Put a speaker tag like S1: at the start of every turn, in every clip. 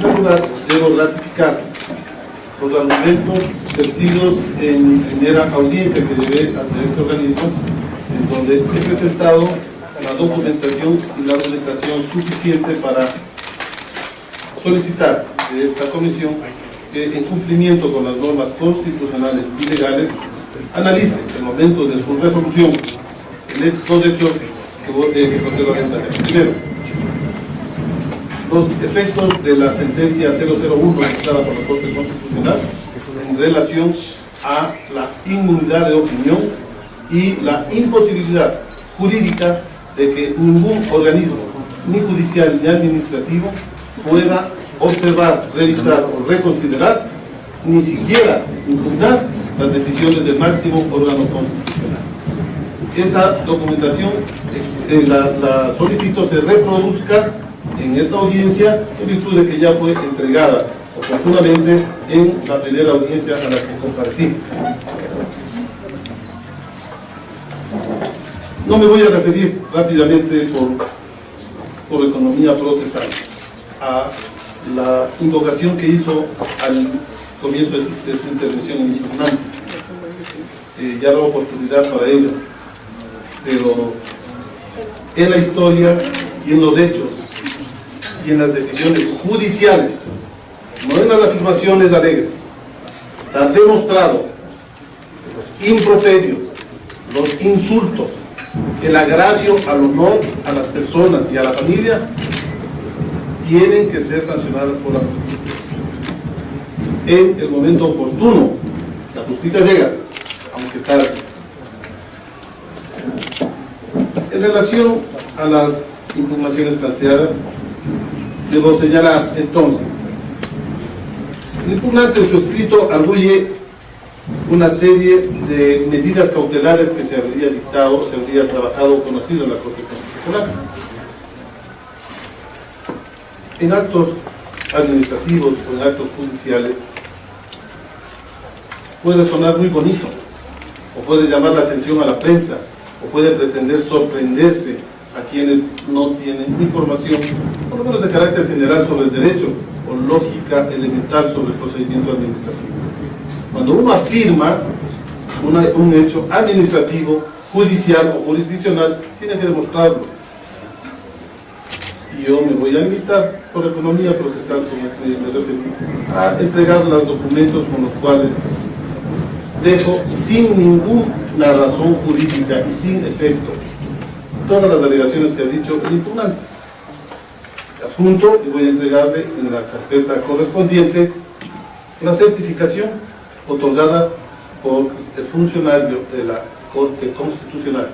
S1: primer lugar, debo ratificar los argumentos vertidos en primera audiencia que llevé ante este organismo, en donde he presentado la documentación y la argumentación suficiente para solicitar de esta comisión que, en cumplimiento con las normas constitucionales y legales, analice en el momento de su resolución dos hechos que procedo a detallar. Primero, los efectos de la sentencia 001 dictada por la Corte Constitucional en relación a la inmunidad de opinión y la imposibilidad jurídica de que ningún organismo, ni judicial ni administrativo, pueda observar, revisar o reconsiderar, ni siquiera impugnar las decisiones del máximo órgano constitucional. Esa documentación la solicito se reproduzca en esta audiencia en virtud de que ya fue entregada oportunamente en la primera audiencia a la que comparecí. No me voy a referir rápidamente por economía procesal a la invocación que hizo al comienzo de su intervención en impugnante. Ya habrá oportunidad para ello, pero en la historia y en los hechos y en las decisiones judiciales, no en las afirmaciones alegres, está demostrado que los improperios, los insultos, el agravio al honor a las personas y a la familia tienen que ser sancionadas por la justicia. En el momento oportuno, la justicia llega, aunque tarde. En relación a las impugnaciones planteadas, debo señalar entonces, el impugnante en su escrito arguye una serie de medidas cautelares que se habría dictado, se habría trabajado o conocido en la Corte Constitucional. En actos administrativos o en actos judiciales puede sonar muy bonito, o puede llamar la atención a la prensa, o puede pretender sorprenderse a quienes no tienen información, por lo menos de carácter general sobre el derecho, o lógica elemental sobre el procedimiento administrativo. Cuando uno afirma un hecho administrativo, judicial o jurisdiccional, tiene que demostrarlo. Y yo me voy a limitar, por economía procesal, como me repetí, a entregar los documentos con los cuales dejo sin ninguna razón jurídica y sin efecto todas las alegaciones que ha dicho el impugnante. Adjunto y voy a entregarle en la carpeta correspondiente la certificación otorgada por el funcionario de la Corte Constitucional,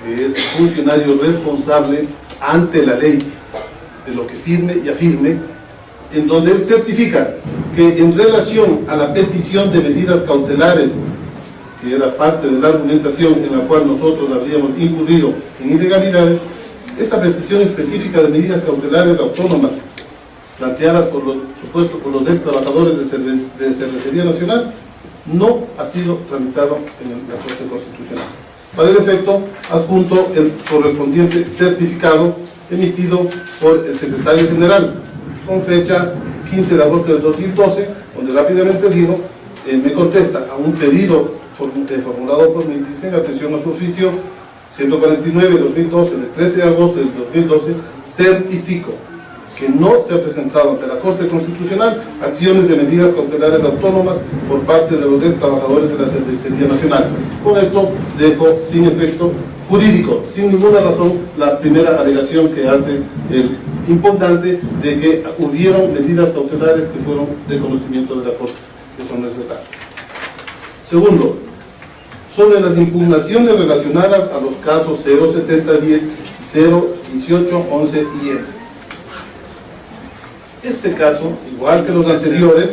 S1: que es funcionario responsable ante la ley de lo que firme y afirme, en donde él certifica que en relación a la petición de medidas cautelares, que era parte de la argumentación en la cual nosotros habríamos incurrido en ilegalidades, esta petición específica de medidas cautelares autónomas planteadas por los ex trabajadores de Cervecería Nacional no ha sido tramitado en la Corte Constitucional. Para el efecto, adjunto el correspondiente certificado emitido por el Secretario General con fecha 15 de agosto del 2012, donde rápidamente digo, me contesta a un pedido formulado por mí, dice, en atención a su oficio 149-2012, del 13 de agosto del 2012, certifico que no se ha presentado ante la Corte Constitucional acciones de medidas cautelares autónomas por parte de los ex trabajadores de la Cervecería Nacional. Con esto dejo sin efecto jurídico, sin ninguna razón, la primera alegación que hace el impugnante de que hubieron medidas cautelares que fueron de conocimiento de la Corte. Eso no es verdad. Segundo, sobre las impugnaciones relacionadas a los casos 07010, 01811 y S. Este caso, igual que los anteriores,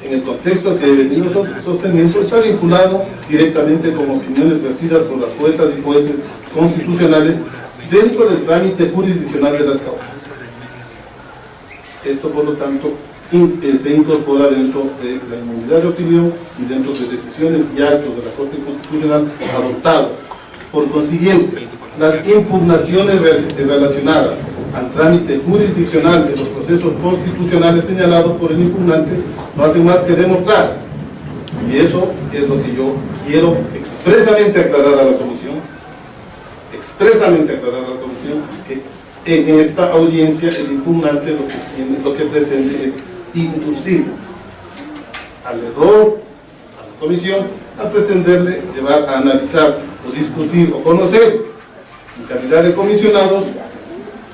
S1: en el contexto que venimos sosteniendo, está vinculado directamente con opiniones vertidas por las juezas y jueces constitucionales dentro del trámite jurisdiccional de las causas. Esto, por lo tanto, se incorpora dentro de la inmunidad de opinión y dentro de decisiones y actos de la Corte Constitucional adoptados. Por consiguiente, las impugnaciones relacionadas al trámite jurisdiccional de los procesos procesos constitucionales señalados por el impugnante no hacen más que demostrar, y eso es lo que yo quiero expresamente aclarar a la comisión, que en esta audiencia el impugnante lo que pretende es inducir al error a la comisión, a pretenderle llevar a analizar o discutir o conocer en calidad de comisionados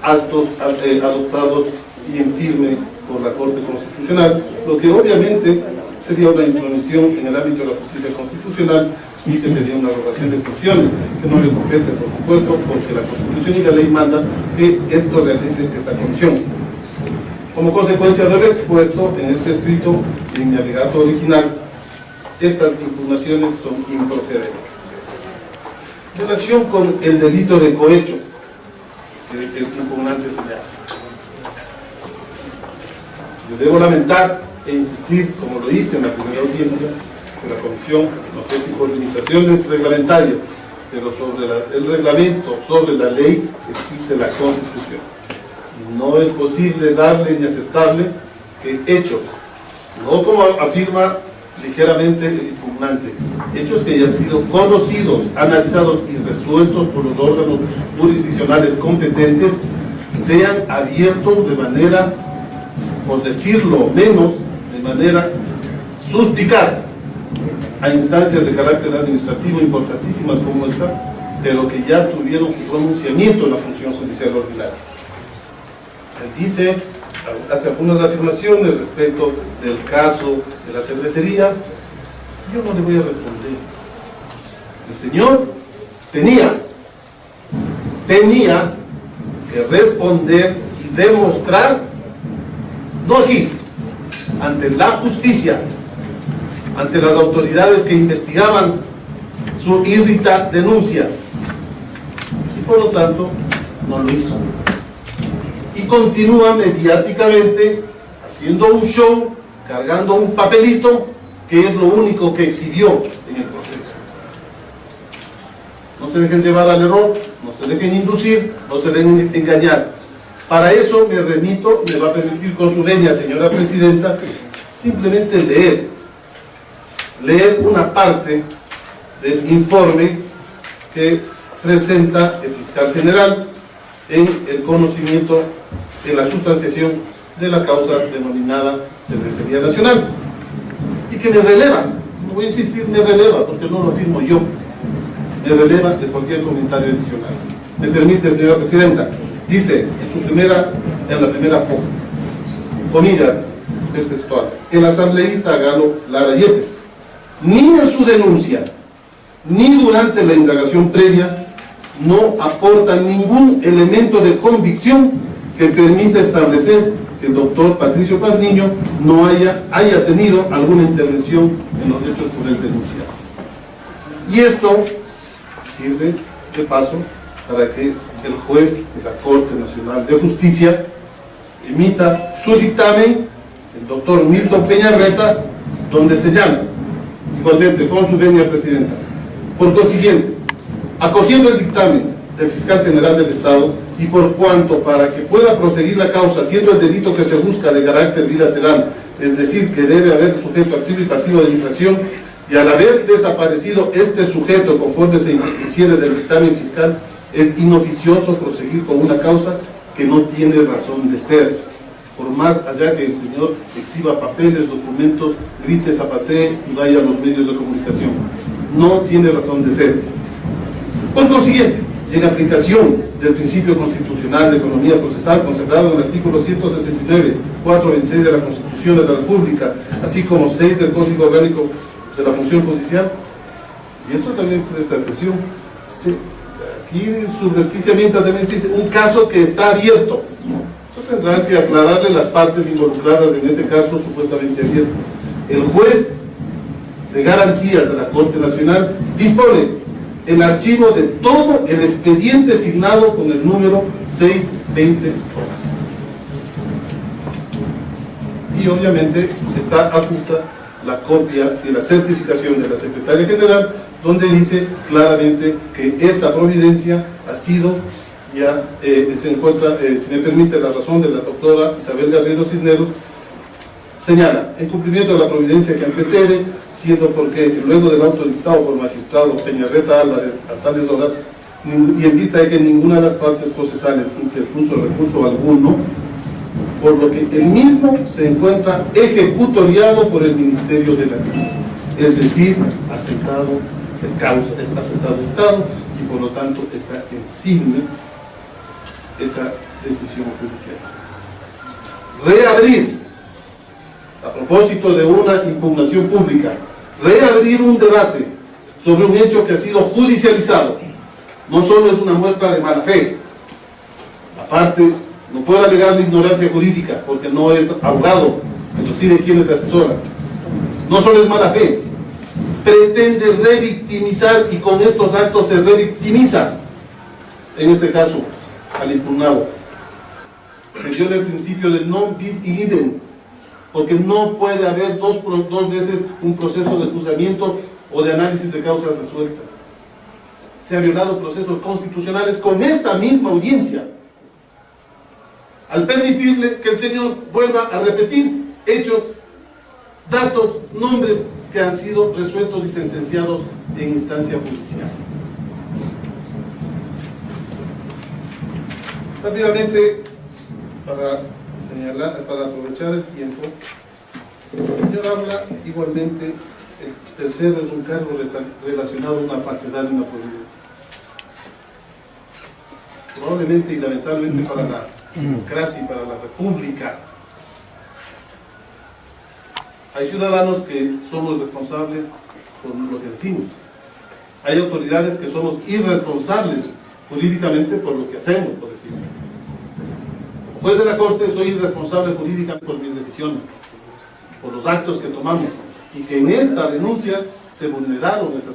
S1: actos adoptados y en firme por la Corte Constitucional, lo que obviamente sería una intromisión en el ámbito de la justicia constitucional y que sería una arrogación de funciones que no le compete, por supuesto, porque la Constitución y la ley manda que esto realice esta comisión. Como consecuencia de lo expuesto en este escrito y en mi alegato original, estas impugnaciones son improcedentes. En relación con el delito de cohecho que el impugnante señala, yo debo lamentar e insistir, como lo hice en la primera audiencia, que la comisión, no sé si por limitaciones reglamentarias, pero sobre el reglamento, sobre la ley, existe la Constitución. No es posible darle ni aceptarle que hechos, no como afirma ligeramente el impugnante, hechos que hayan sido conocidos, analizados y resueltos por los órganos jurisdiccionales competentes, sean abiertos de manera, por decirlo menos, de manera suspicaz a instancias de carácter administrativo importantísimas como esta, pero que ya tuvieron su pronunciamiento en la función judicial ordinaria. Él hace algunas afirmaciones respecto del caso de la cervecería. Yo no le voy a responder. El señor tenía que responder y demostrar, no aquí, ante la justicia, ante las autoridades que investigaban su irrita denuncia, y por lo tanto no lo hizo. Y continúa mediáticamente haciendo un show, cargando un papelito que es lo único que exhibió en el proceso. No se dejen llevar al error, no se dejen inducir, no se dejen engañar. Para eso me remito, me va a permitir con su venia, señora presidenta, simplemente leer una parte del informe que presenta el fiscal general en el conocimiento, en la sustanciación de la causa denominada Cervecería Nacional, y que me releva, no voy a insistir, me releva, porque no lo afirmo yo, me releva de cualquier comentario adicional. Me permite, señora presidenta, dice en la primera foto, comillas, es textual, el asambleísta Galo Lara Yepes, ni en su denuncia, ni durante la indagación previa, no aporta ningún elemento de convicción que permita establecer que el doctor Patricio Pazmiño no haya tenido alguna intervención en los hechos por él denunciados. Y esto sirve de paso para que el juez de la Corte Nacional de Justicia emita su dictamen, el doctor Milton Peñarreta, donde señala, igualmente con su venia presidenta, por consiguiente, acogiendo el dictamen del fiscal general del Estado, y por cuanto para que pueda proseguir la causa, siendo el delito que se busca de carácter bilateral, es decir, que debe haber sujeto activo y pasivo de infracción, y al haber desaparecido este sujeto conforme se infiere del dictamen fiscal, es inoficioso proseguir con una causa que no tiene razón de ser, por más allá que el señor exhiba papeles, documentos, grite, zapatee y vaya a los medios de comunicación. No tiene razón de ser. Por consiguiente, en aplicación del principio constitucional de economía procesal consagrado en el artículo 169, 4, 26 de la Constitución de la República, así como 6 del Código Orgánico de la Función Judicial, y esto también presta atención, aquí subrepticiamente también se dice un caso que está abierto. Eso tendrán que aclararle las partes involucradas en ese caso supuestamente abierto. El juez de garantías de la Corte Nacional dispone el archivo de todo el expediente asignado con el número 62011. Y obviamente está adjunta la copia y la certificación de la Secretaria General, donde dice claramente que esta providencia ha sido ya se encuentra, si me permite, la razón de la doctora Isabel Garrido Cisneros, señala, en cumplimiento de la providencia que antecede, siendo porque luego del auto dictado por el magistrado Peñarreta Álvarez a tales horas, y en vista de que ninguna de las partes procesales interpuso recurso alguno, por lo que el mismo se encuentra ejecutoriado por el Ministerio de la Ley, es decir, aceptado Estado, y por lo tanto está en firme esa decisión judicial. Reabrir, a propósito de una impugnación pública, reabrir un debate sobre un hecho que ha sido judicializado, no solo es una muestra de mala fe, aparte, no puedo alegar la ignorancia jurídica, porque no es abogado, pero sí de quienes le asesoran. No solo es mala fe, pretende revictimizar, y con estos actos se revictimiza, en este caso, al impugnado. Se viola el principio del non bis in idem, porque no puede haber dos veces un proceso de juzgamiento o de análisis de causas resueltas. Se han violado procesos constitucionales con esta misma audiencia, al permitirle que el señor vuelva a repetir hechos, datos, nombres que han sido resueltos y sentenciados en instancia judicial. Rápidamente, para aprovechar el tiempo, el señor habla igualmente, el tercero es un cargo relacionado a una falsedad y una providencia. Probablemente y lamentablemente para la democracia y para la república, hay ciudadanos que somos responsables por lo que decimos. Hay autoridades que somos irresponsables jurídicamente por lo que hacemos, por decirlo. Como juez de la Corte, soy irresponsable jurídicamente por mis decisiones, por los actos que tomamos, y que en esta denuncia se vulneraron esa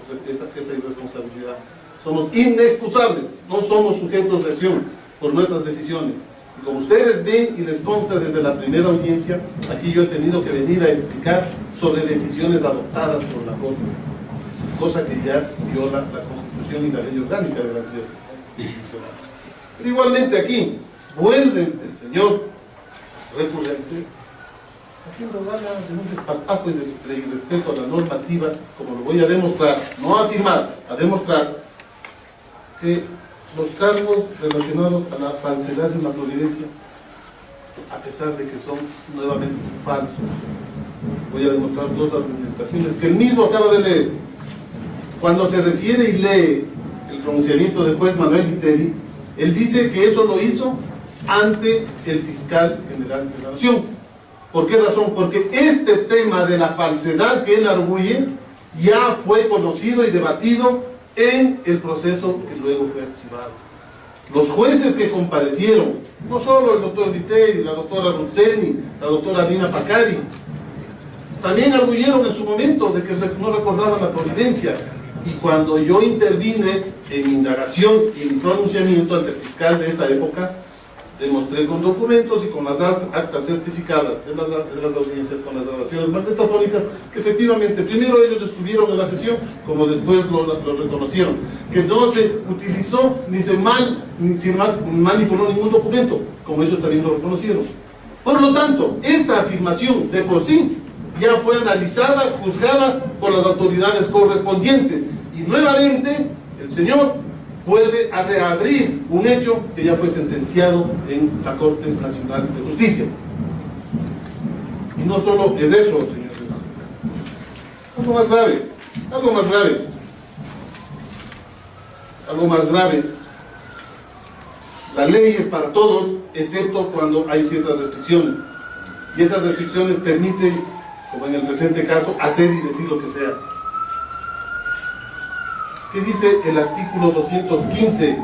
S1: irresponsabilidad. Somos inexcusables, no somos sujetos de acción por nuestras decisiones. Y como ustedes ven y les consta desde la primera audiencia, aquí yo he tenido que venir a explicar sobre decisiones adoptadas por la Corte, cosa que ya viola la Constitución y la ley orgánica de la Iglesia. Pero igualmente aquí, vuelve el señor recurrente haciendo gala de un desparpajo y de irrespeto a la normativa, como lo voy a demostrar, no a afirmar, a demostrar que los cargos relacionados a la falsedad de una providencia, a pesar de que son nuevamente falsos, voy a demostrar dos argumentaciones que él mismo acaba de leer. Cuando se refiere y lee el pronunciamiento del juez Manuel Viteri, él dice que eso lo hizo ante el fiscal general de la Nación. ¿Por qué razón? Porque este tema de la falsedad que él arguye ya fue conocido y debatido en el proceso que luego fue archivado. Los jueces que comparecieron, no solo el doctor Viteri, la doctora Ruzzeni, la doctora Dina Pacari, también arguyeron en su momento de que no recordaban la providencia. Y cuando yo intervine en mi indagación y en mi pronunciamiento ante el fiscal de esa época, demostré con documentos y con las actas certificadas de las audiencias, con las grabaciones magnetofónicas, que efectivamente primero ellos estuvieron en la sesión, como después lo reconocieron, que no se utilizó ni se manipuló ningún documento, como ellos también lo reconocieron. Por lo tanto, esta afirmación de por sí ya fue analizada, juzgada por las autoridades correspondientes, y nuevamente el señor vuelve a reabrir un hecho que ya fue sentenciado en la Corte Nacional de Justicia. Y no solo es eso, señores. Algo más grave. La ley es para todos, excepto cuando hay ciertas restricciones. Y esas restricciones permiten, como en el presente caso, hacer y decir lo que sea. ¿Qué dice el artículo 215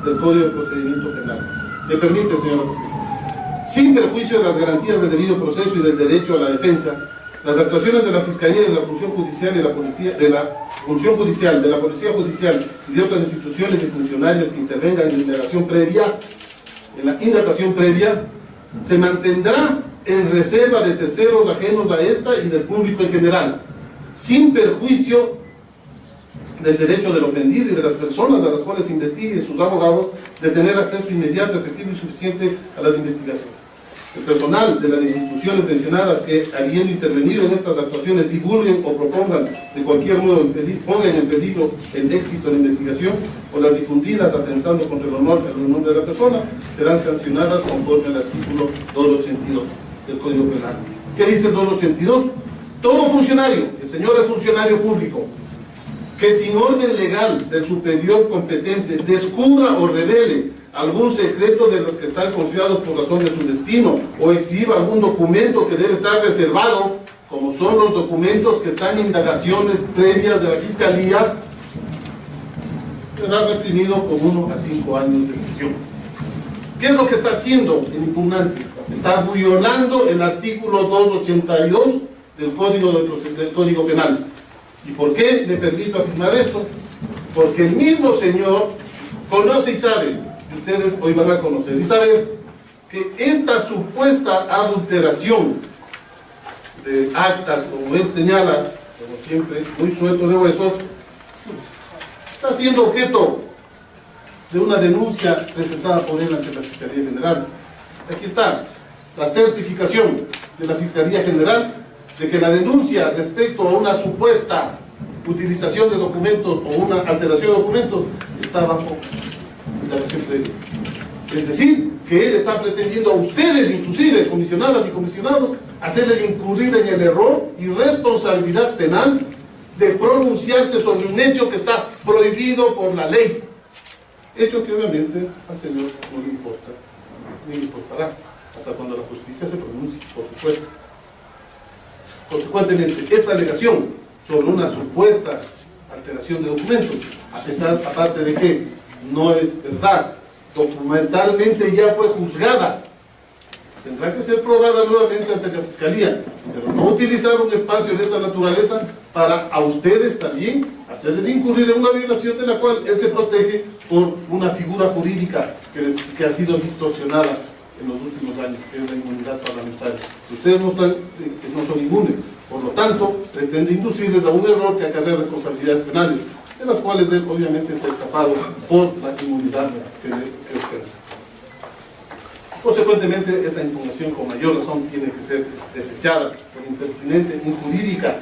S1: del Código de Procedimiento Penal? ¿Me permite, señora presidenta? Sin perjuicio de las garantías del debido proceso y del derecho a la defensa, las actuaciones de la Fiscalía, de la Función Judicial y de la Policía, de la Policía Judicial y de otras instituciones y funcionarios que intervengan en la indagación previa, se mantendrá en reserva de terceros ajenos a esta y del público en general, sin perjuicio del derecho del ofendido y de las personas a las cuales investigue y sus abogados de tener acceso inmediato, efectivo y suficiente a las investigaciones. El personal de las instituciones mencionadas que, habiendo intervenido en estas actuaciones, divulguen o propongan de cualquier modo pongan en peligro el éxito de la investigación o las difundidas atentando contra el honor de la persona, serán sancionadas conforme al artículo 282 del Código Penal. ¿Qué dice el 282? Todo funcionario, el señor es funcionario público, que sin orden legal del superior competente descubra o revele algún secreto de los que están confiados por razón de su destino, o exhiba algún documento que debe estar reservado, como son los documentos que están en indagaciones previas de la Fiscalía, será reprimido con 1 a 5 años de prisión. ¿Qué es lo que está haciendo el impugnante? Está violando el artículo 282 del Código Penal. ¿Y por qué me permito afirmar esto? Porque el mismo señor conoce y sabe, y ustedes hoy van a conocer y saber, que esta supuesta adulteración de actas, como él señala, como siempre, muy suelto de huesos, está siendo objeto de una denuncia presentada por él ante la Fiscalía General. Aquí está la certificación de la Fiscalía General de que la denuncia respecto a una supuesta utilización de documentos o una alteración de documentos está bajo indagación previa. Es decir, que él está pretendiendo a ustedes, inclusive comisionadas y comisionados, hacerles incurrir en el error y responsabilidad penal de pronunciarse sobre un hecho que está prohibido por la ley. Hecho que obviamente al señor no le importa, ni le importará, hasta cuando la justicia se pronuncie, por supuesto. Consecuentemente, esta alegación sobre una supuesta alteración de documentos, aparte de que no es verdad, documentalmente ya fue juzgada, tendrá que ser probada nuevamente ante la Fiscalía, pero no utilizar un espacio de esta naturaleza para a ustedes también hacerles incurrir en una violación de la cual él se protege por una figura jurídica que ha sido distorsionada en los últimos años, que es la inmunidad parlamentaria. Ustedes no son inmunes, por lo tanto, pretende inducirles a un error que acarrea responsabilidades penales, de las cuales él obviamente se ha escapado por la inmunidad que ostenta. Consecuentemente, esa impugnación con mayor razón tiene que ser desechada por impertinente, injurídica,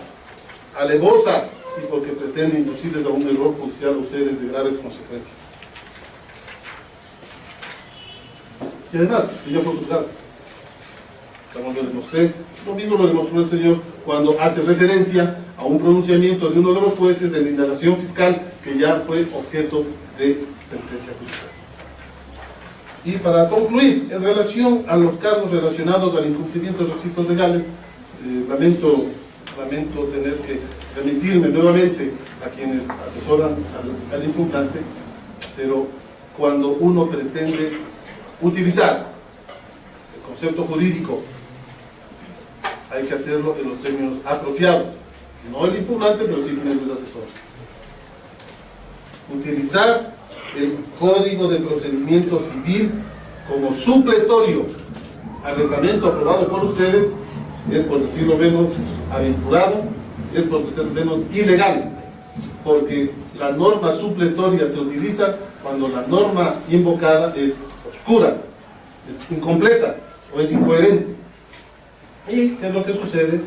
S1: alevosa y porque pretende inducirles a un error judicial a ustedes de graves consecuencias. Y además, que ya fue juzgado. Como lo demostré, lo mismo lo demostró el señor cuando hace referencia a un pronunciamiento de uno de los jueces de la indagación fiscal que ya fue objeto de sentencia judicial. Y para concluir, en relación a los cargos relacionados al incumplimiento de requisitos legales, lamento tener que remitirme nuevamente a quienes asesoran al impugnante, pero cuando uno pretende utilizar el concepto jurídico, hay que hacerlo en los términos apropiados, no el impugnante, pero sí quienes les asesoran. Utilizar el Código de Procedimiento Civil como supletorio al reglamento aprobado por ustedes es, por decirlo menos, aventurado, es por decirlo menos, ilegal, porque la norma supletoria se utiliza cuando la norma invocada es oscura, es incompleta o es incoherente. ¿Y qué es lo que sucede?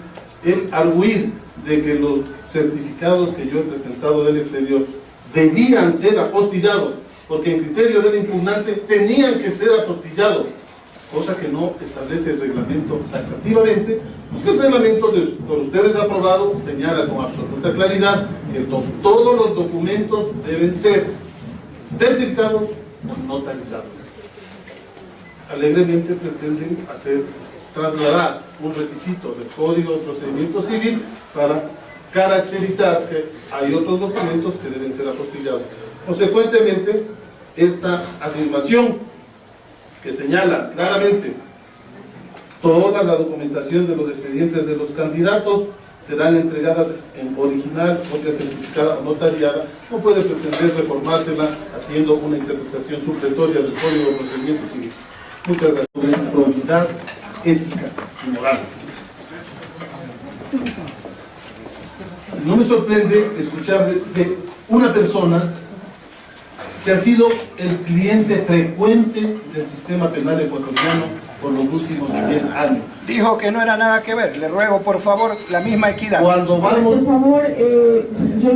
S1: El arguir de que los certificados que yo he presentado del exterior debían ser apostillados, porque en criterio del impugnante tenían que ser apostillados, cosa que no establece el reglamento taxativamente, porque el reglamento por ustedes aprobado señala con absoluta claridad que todos los documentos deben ser certificados o notarizados. Alegremente pretenden trasladar un requisito del Código de Procedimiento Civil para caracterizar que hay otros documentos que deben ser apostillados. Consecuentemente, esta afirmación que señala claramente toda la documentación de los expedientes de los candidatos serán entregadas en original, copia certificada o notariada, no puede pretender reformársela haciendo una interpretación supletoria del Código de Procedimiento Civil. Muchas gracias. Probidad ética y moral. No me sorprende escuchar de una persona que ha sido el cliente frecuente del sistema penal ecuatoriano por los últimos 10 años.
S2: Dijo que no era nada que ver. Le ruego, por favor, la misma equidad.
S1: Cuando vamos...
S3: Por favor, yo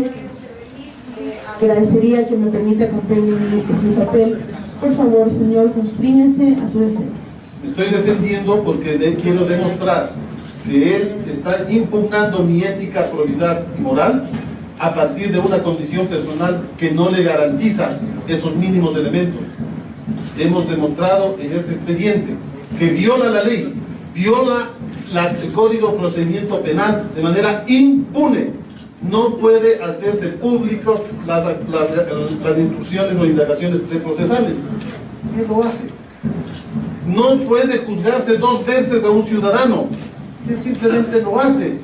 S3: agradecería que me permita cumplir mi papel. Por favor, señor, constríñese a su defensa.
S1: Me estoy defendiendo porque quiero demostrar que él está impugnando mi ética, probidad y moral a partir de una condición personal que no le garantiza esos mínimos elementos. Hemos demostrado en este expediente que viola la ley, viola el Código de Procedimiento Penal de manera impune. No puede hacerse público las instrucciones o indagaciones preprocesales. Él lo hace. No puede juzgarse 2 veces a un ciudadano. Él simplemente lo hace.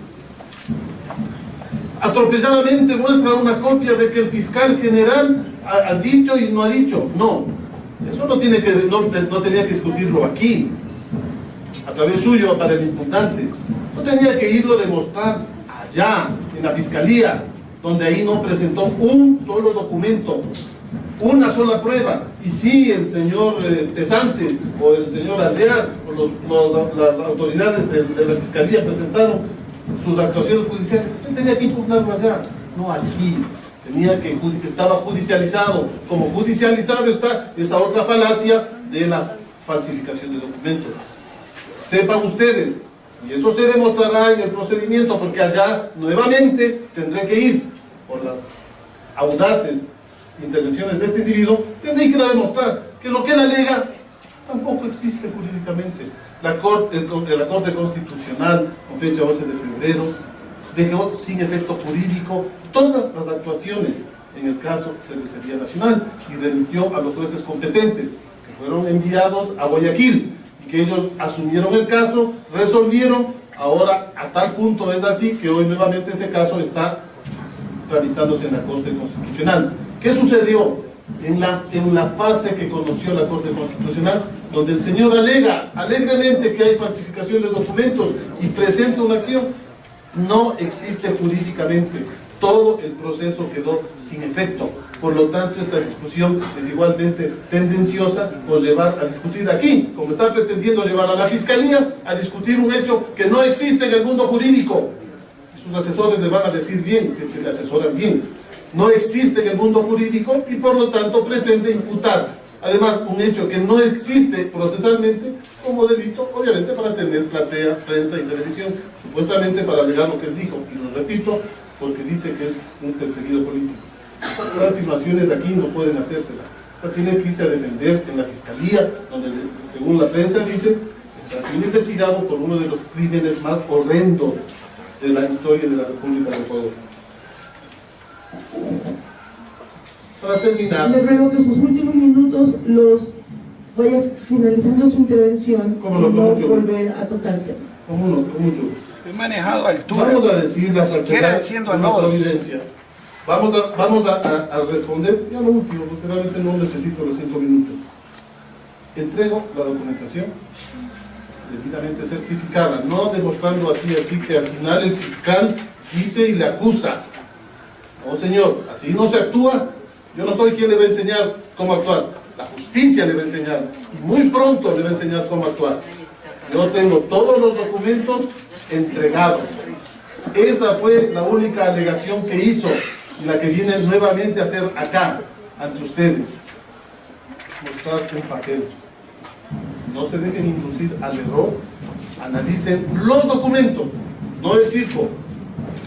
S1: Atropelladamente muestra una copia de que el fiscal general ha dicho y no ha dicho. No, eso no tenía que discutirlo aquí, a través suyo para el impugnante. Eso tenía que irlo a demostrar allá, en la fiscalía, donde ahí no presentó un solo documento, una sola prueba. Y si el señor Pesantes o el señor Alvear o las autoridades de la fiscalía presentaron sus actuaciones judiciales, él tenía que impugnarlo allá, no aquí. Estaba judicializado. Como judicializado está esa otra falacia de la falsificación de documentos. Sepan ustedes, y eso se demostrará en el procedimiento, porque allá nuevamente tendré que ir por las audaces intervenciones de este individuo, tendré que ir a demostrar que lo que él alega tampoco existe jurídicamente. La Corte Constitucional, con fecha 11 de febrero, dejó sin efecto jurídico todas las actuaciones en el caso Cervecería Nacional y remitió a los jueces competentes, que fueron enviados a Guayaquil, y que ellos asumieron el caso, resolvieron. Ahora, a tal punto es así que hoy nuevamente ese caso está tramitándose en la Corte Constitucional. ¿Qué sucedió en la fase que conoció la Corte Constitucional? Donde el señor alega alegremente que hay falsificación de documentos y presenta una acción. No existe jurídicamente. Todo el proceso quedó sin efecto. Por lo tanto, esta discusión es igualmente tendenciosa por llevar a discutir aquí, como está pretendiendo llevar a la Fiscalía a discutir un hecho que no existe en el mundo jurídico. Y sus asesores le van a decir bien, si es que le asesoran bien. No existe en el mundo jurídico y por lo tanto pretende imputar, además, un hecho que no existe procesalmente como delito, obviamente para tener platea, prensa y televisión, supuestamente para alegar lo que él dijo. Y lo repito, porque dice que es un perseguido político. Estas afirmaciones aquí no pueden hacérselas. Esta tiene que irse a defender en la Fiscalía, donde, según la prensa dice, está siendo investigado por uno de los crímenes más horrendos de la historia de la República de Ecuador. Para terminar,
S3: le ruego que sus últimos minutos los vaya finalizando su intervención y no volver a tocar temas.
S1: Con mucho gusto.
S2: He manejado altura.
S1: Vamos a decir la falsedad
S2: siendo
S1: de la providencia. Vamos a responder ya lo último, porque realmente no necesito los 5 minutos. Entrego la documentación debidamente certificada, no demostrando así que al final el fiscal dice y le acusa. No, señor, así no se actúa. Yo no soy quien le va a enseñar cómo actuar. La justicia le va a enseñar, y muy pronto le va a enseñar cómo actuar. Yo tengo todos los documentos entregados. Esa fue la única alegación que hizo y la que viene nuevamente a hacer acá, ante ustedes. Mostrar un papel. No se dejen inducir al error. Analicen los documentos, no el circo.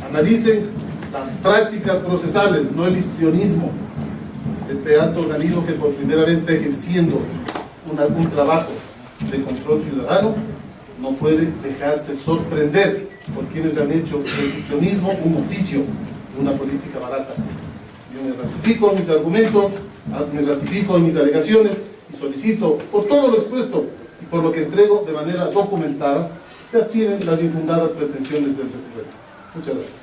S1: Analicen las prácticas procesales, no el histrionismo. Este alto organismo que por primera vez está ejerciendo un trabajo de control ciudadano no puede dejarse sorprender por quienes han hecho del histrionismo un oficio de una política barata. Yo me ratifico en mis argumentos, me ratifico en mis alegaciones y solicito por todo lo expuesto y por lo que entrego de manera documentada se archiven las infundadas pretensiones del recurrente. Muchas gracias.